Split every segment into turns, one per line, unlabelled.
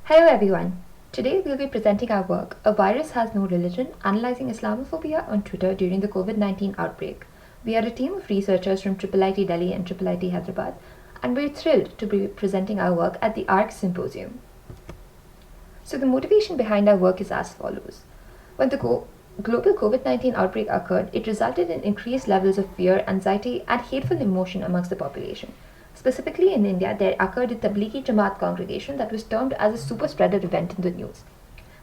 Hello everyone. Today we'll be presenting our work, A Virus Has No Religion, Analyzing Islamophobia on Twitter During the COVID-19 Outbreak. We are a team of researchers from IIIT Delhi and IIIT Hyderabad, and we're thrilled to be presenting our work at the ARC Symposium. So the motivation behind our work is as follows. When the global COVID-19 outbreak occurred, it resulted in increased levels of fear, anxiety, and hateful emotion amongst the population. Specifically in India, there occurred a Tablighi Jamaat congregation that was termed as a super spreader event in the news.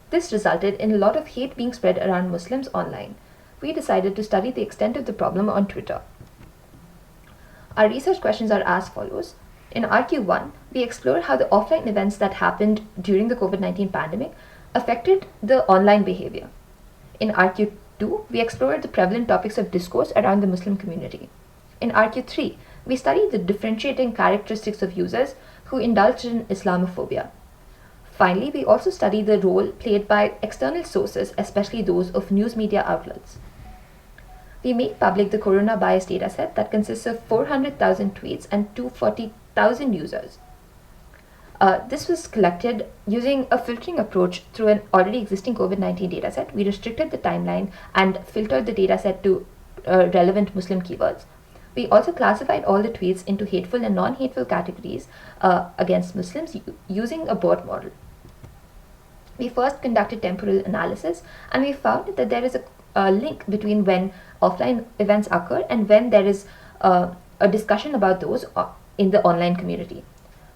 This resulted in a lot of hate being spread around Muslims online. We decided to study the extent of the problem on Twitter. Our research questions are as follows. In RQ1, we explore how the offline events that happened during the COVID-19 pandemic affected the online behavior. In RQ2, we explored the prevalent topics of discourse around the Muslim community. In RQ3, we studied the differentiating characteristics of users who indulged in Islamophobia. Finally, we also studied the role played by external sources, especially those of news media outlets. We made public the CoronaBias Dataset that consists of 400,000 tweets and 240,000 users. This was collected using a filtering approach through an already existing COVID-19 dataset. We restricted the timeline and filtered the dataset to relevant Muslim keywords. We also classified all the tweets into hateful and non-hateful categories against Muslims using a BERT model. We first conducted temporal analysis, and we found that there is a link between when offline events occur and when there is a discussion about those in the online community.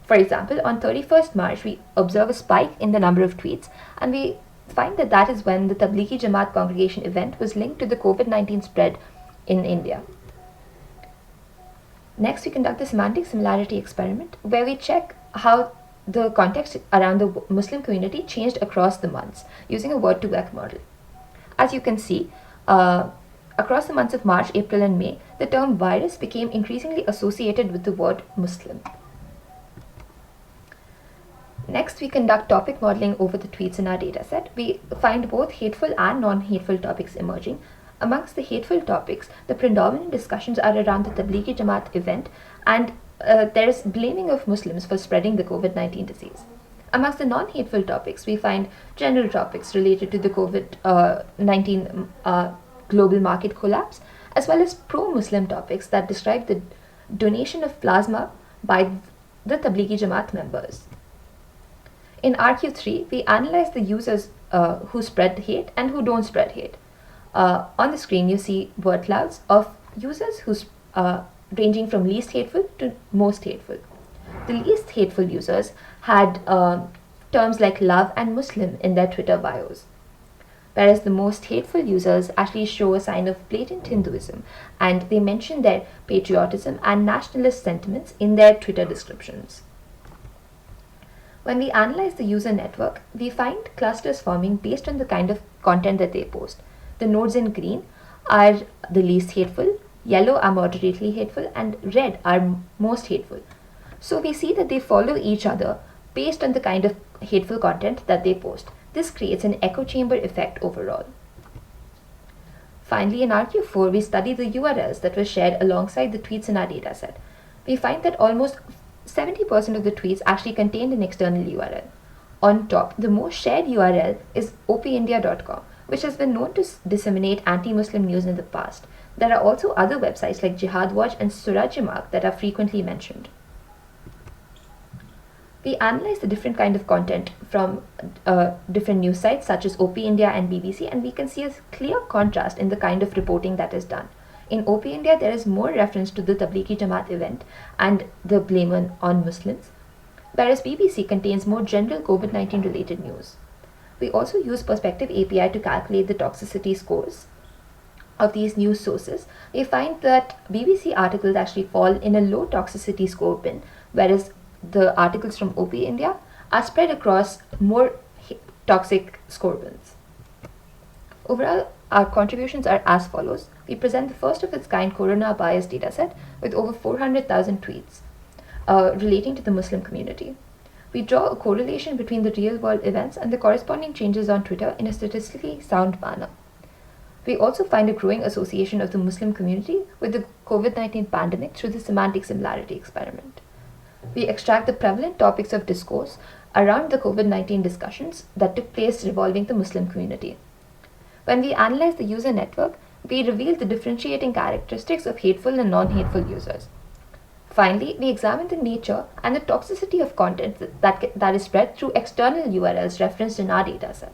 For example, on 31st March, we observe a spike in the number of tweets, and we find that that is when the Tablighi Jamaat congregation event was linked to the COVID-19 spread in India. Next, we conduct the Semantic Similarity experiment, where we check how the context around the Muslim community changed across the months using a word-to-vec model. As you can see, across the months of March, April, and May, the term virus became increasingly associated with the word Muslim. Next, we conduct topic modeling over the tweets in our dataset. We find both hateful and non-hateful topics emerging. Amongst the hateful topics, the predominant discussions are around the Tablighi Jamaat event, and there is blaming of Muslims for spreading the COVID-19 disease. Amongst the non-hateful topics, we find general topics related to the COVID-19 global market collapse, as well as pro-Muslim topics that describe the donation of plasma by the Tablighi Jamaat members. In RQ3, we analyze the users who spread hate and who don't spread hate. On the screen, you see word clouds of users who ranging from least hateful to most hateful. The least hateful users had terms like love and Muslim in their Twitter bios, whereas the most hateful users actually show a sign of blatant Hinduism, and they mention their patriotism and nationalist sentiments in their Twitter descriptions. When we analyze the user network, we find clusters forming based on the kind of content that they post. The nodes in green are the least hateful, yellow are moderately hateful, and red are most hateful. So we see that they follow each other based on the kind of hateful content that they post. This creates an echo chamber effect overall. Finally, in RQ4, we study the URLs that were shared alongside the tweets in our dataset. We find that almost 70% of the tweets actually contained an external URL. On top, the most shared URL is opindia.com, which has been known to disseminate anti-Muslim news in the past. There are also other websites like Jihad Watch and Suraj-e-Mark that are frequently mentioned. We analyze the different kind of content from different news sites such as OP India and BBC, and we can see a clear contrast in the kind of reporting that is done. In OP India, there is more reference to the Tablighi Jamaat event and the blame on Muslims, whereas BBC contains more general COVID-19 related news. We also use Perspective API to calculate the toxicity scores of these news sources. We find that BBC articles actually fall in a low toxicity score bin, whereas the articles from OP India are spread across more toxic score bins. Overall, our contributions are as follows. We present the first of its kind CoronaBias Dataset with over 400,000 tweets relating to the Muslim community. We draw a correlation between the real-world events and the corresponding changes on Twitter in a statistically sound manner. We also find a growing association of the Muslim community with the COVID-19 pandemic through the Semantic Similarity experiment. We extract the prevalent topics of discourse around the COVID-19 discussions that took place revolving the Muslim community. When we analyzed the user network, we revealed the differentiating characteristics of hateful and non-hateful users. Finally, we examined the nature and the toxicity of content that is spread through external URLs referenced in our dataset.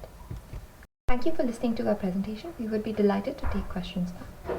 Thank you for listening to our presentation. We would be delighted to take questions now.